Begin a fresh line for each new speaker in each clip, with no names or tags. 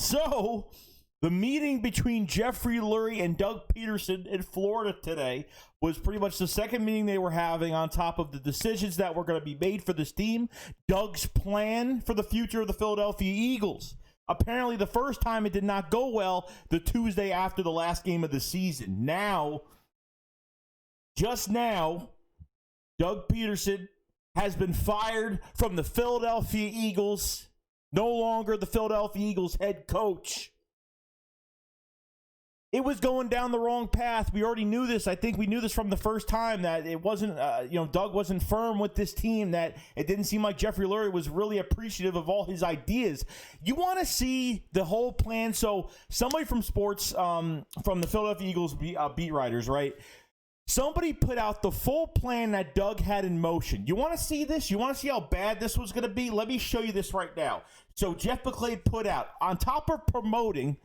So, the meeting between Jeffrey Lurie and Doug Peterson in Florida today was pretty much the second meeting they were having on top of the decisions that were going to be made for this team. Doug's plan for the future of the Philadelphia Eagles. Apparently, the first time it did not go well the Tuesday after the last game of the season. Just now, Doug Peterson has been fired from the Philadelphia Eagles. No longer the Philadelphia Eagles head coach. It was going down the wrong path. We already knew this. I think we knew this from the first time that it wasn't, Doug wasn't firm with this team, that it didn't seem like Jeffrey Lurie was really appreciative of all his ideas. You want to see the whole plan. So somebody from sports, from the Philadelphia Eagles beat writers, right? Somebody put out the full plan that Doug had in motion. You want to see this? You want to see how bad this was going to be? Let me show you this right now. So Jeff McClade put out, on top of promoting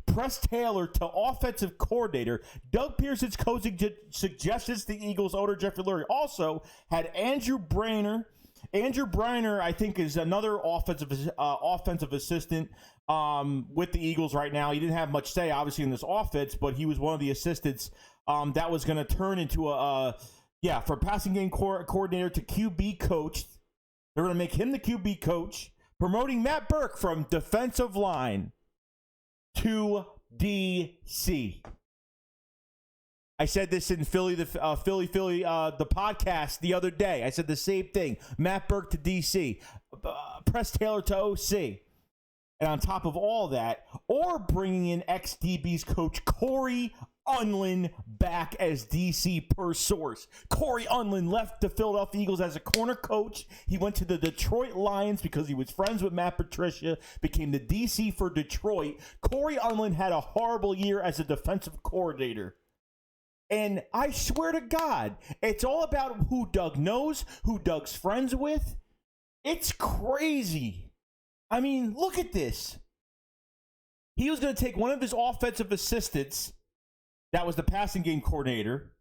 Press Taylor to offensive coordinator, Doug Peterson's coaching suggestions the Eagles owner Jeffrey Lurie also had Andrew Brainer. Andrew Brainer, I think, is another offensive assistant with the Eagles right now. He didn't have much say, obviously, in this offense, but he was one of the assistants that was going to turn into for passing game coordinator to QB coach. They're going to make him the QB coach, promoting Matt Burke from defensive line to DC. I said this in Philly, the podcast the other day. I said the same thing. Matt Burke to DC, Press Taylor to OC. And on top of all that, or bringing in ex-DB's coach Corey Unlin back as DC per source. Corey Unlin left the Philadelphia Eagles as a corner coach. He went to the Detroit Lions because he was friends with Matt Patricia, became the DC for Detroit. Corey Unlin had a horrible year as a defensive coordinator. And I swear to God, it's all about who Doug knows, who Doug's friends with. It's crazy. I mean, look at this. He was going to take one of his offensive assistants, that was the passing game coordinator,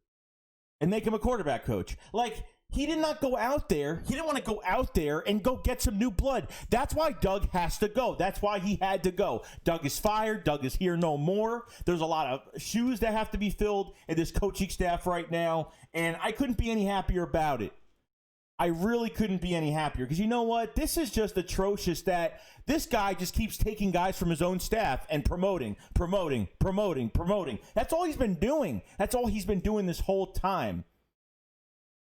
and make him a quarterback coach. Like, he did not go out there. He didn't want to go out there and go get some new blood. That's why Doug has to go. That's why he had to go. Doug is fired. Doug is here no more. There's a lot of shoes that have to be filled in this coaching staff right now, and I couldn't be any happier about it. I really couldn't be any happier because you know what? This is just atrocious that this guy just keeps taking guys from his own staff and promoting. That's all he's been doing. That's all he's been doing this whole time.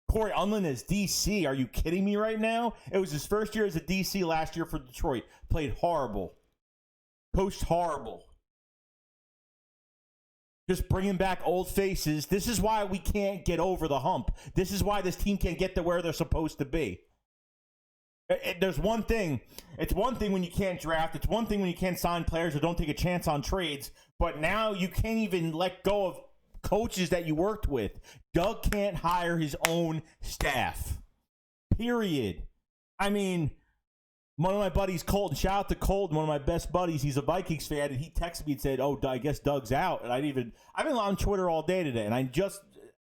Corey Unlin as DC. Are you kidding me right now? It was his first year as a DC last year for Detroit. Played horrible. Coached horrible. Just bringing back old faces. This is why we can't get over the hump. This is why this team can't get to where they're supposed to be. There's one thing. It's one thing when you can't draft. It's one thing when you can't sign players or don't take a chance on trades. But now you can't even let go of coaches that you worked with. Doug can't hire his own staff. Period. I mean, one of my buddies, Colton, shout out to Colton, one of my best buddies, he's a Vikings fan, and he texted me and said, I guess Doug's out. And I've been on Twitter all day today, and I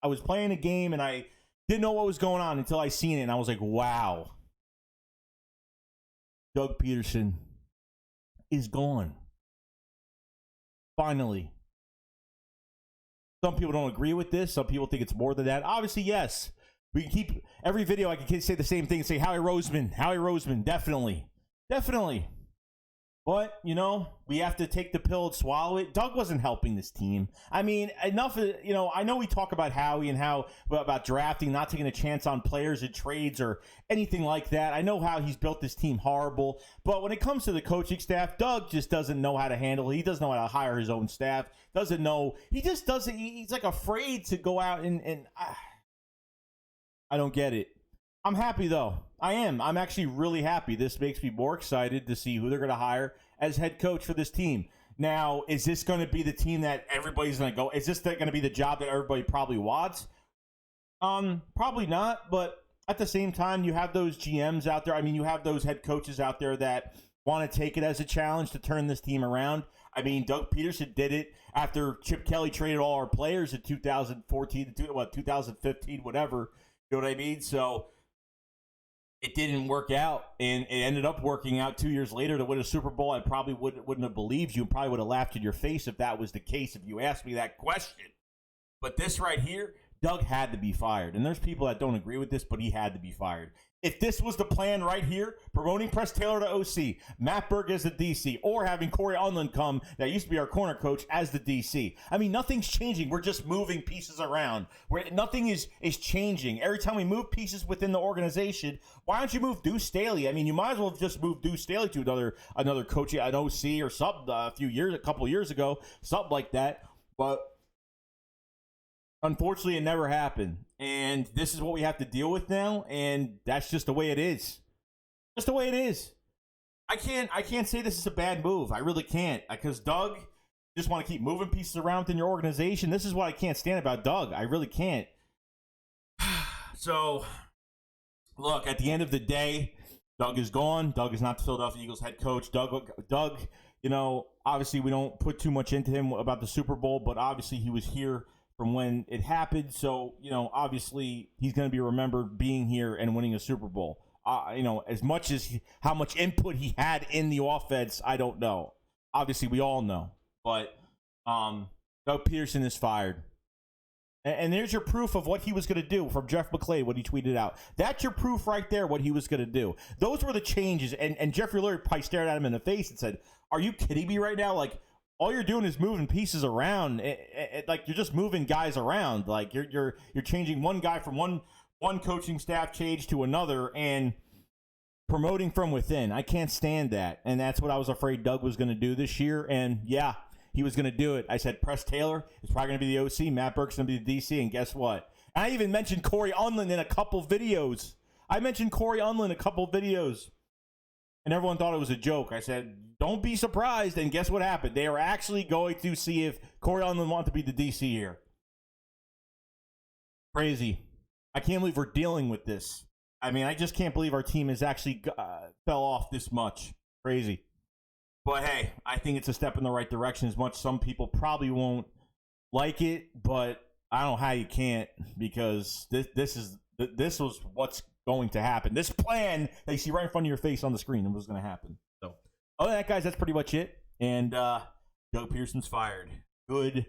was playing a game, and I didn't know what was going on until I seen it, and I was like, wow. Doug Peterson is gone. Finally. Some people don't agree with this. Some people think it's more than that. Obviously, yes. We can keep every video. I can say the same thing and say Howie Roseman, definitely. But, we have to take the pill and swallow it. Doug wasn't helping this team. I mean, enough, I know we talk about Howie and about drafting, not taking a chance on players and trades or anything like that. I know how he's built this team horrible. But when it comes to the coaching staff, Doug just doesn't know how to handle it. He doesn't know how to hire his own staff. He's like afraid to go out and I don't get it. I'm happy, though. I am. I'm actually really happy. This makes me more excited to see who they're going to hire as head coach for this team. Now, is this going to be the team that everybody's going to go? Is this going to be the job that everybody probably wants? Probably not. But at the same time, you have those GMs out there. I mean, you have those head coaches out there that want to take it as a challenge to turn this team around. I mean, Doug Peterson did it after Chip Kelly traded all our players in 2014, 2015, whatever. You know what I mean? So it didn't work out, and it ended up working out 2 years later to win a Super Bowl. I probably wouldn't have believed you and probably would have laughed in your face if that was the case, if you asked me that question. But this right here, Doug had to be fired. And there's people that don't agree with this, but he had to be fired. If this was the plan right here, promoting Press Taylor to OC, Matt Burke as the DC, or having Corey Unlin come, that used to be our corner coach, as the DC. I mean, nothing's changing. We're just moving pieces around. Nothing is changing. Every time we move pieces within the organization, why don't you move Deuce Staley? I mean, you might as well just move Deuce Staley to another coach, an OC or something a couple years ago, something like that. But unfortunately, it never happened, and this is what we have to deal with now, and that's just the way it is. Just the way it is. I can't say this is a bad move. I really can't, because Doug just want to keep moving pieces around within your organization. This is what I can't stand about Doug. I really can't. So, look, at the end of the day, Doug is gone. Doug is not the Philadelphia Eagles head coach. Doug, you know, obviously we don't put too much into him about the Super Bowl, but obviously he was here from when it happened. So, you know, obviously he's going to be remembered being here and winning a Super Bowl. You know, as much as how much input he had in the offense, I don't know. Obviously, we all know. But Doug Peterson is fired. And there's your proof of what he was going to do from Jeff McClay, what he tweeted out. That's your proof right there, what he was going to do. Those were the changes. And Jeffrey Lurie probably stared at him in the face and said, "Are you kidding me right now? Like, all you're doing is moving pieces around. Like, you're just moving guys around. Like, you're changing one guy from one coaching staff change to another and promoting from within. I can't stand that. And that's what I was afraid Doug was going to do this year. And yeah, he was going to do it. I said Press Taylor is probably going to be the OC. Matt Burke's going to be the DC. And guess what? And I even mentioned Corey Unlin in a couple videos. And everyone thought it was a joke. I said, don't be surprised. And guess what happened? They are actually going to see if Corey Unlin wants to be the DC here. Crazy. I can't believe we're dealing with this. I mean, I just can't believe our team has actually fell off this much. Crazy. But hey, I think it's a step in the right direction, as much some people probably won't like it, but I don't know how you can't, because this was what's going to happen. This plan that you see right in front of your face on the screen was going to happen. So, other than that, guys, that's pretty much it. And Doug Peterson's fired. Goodbye.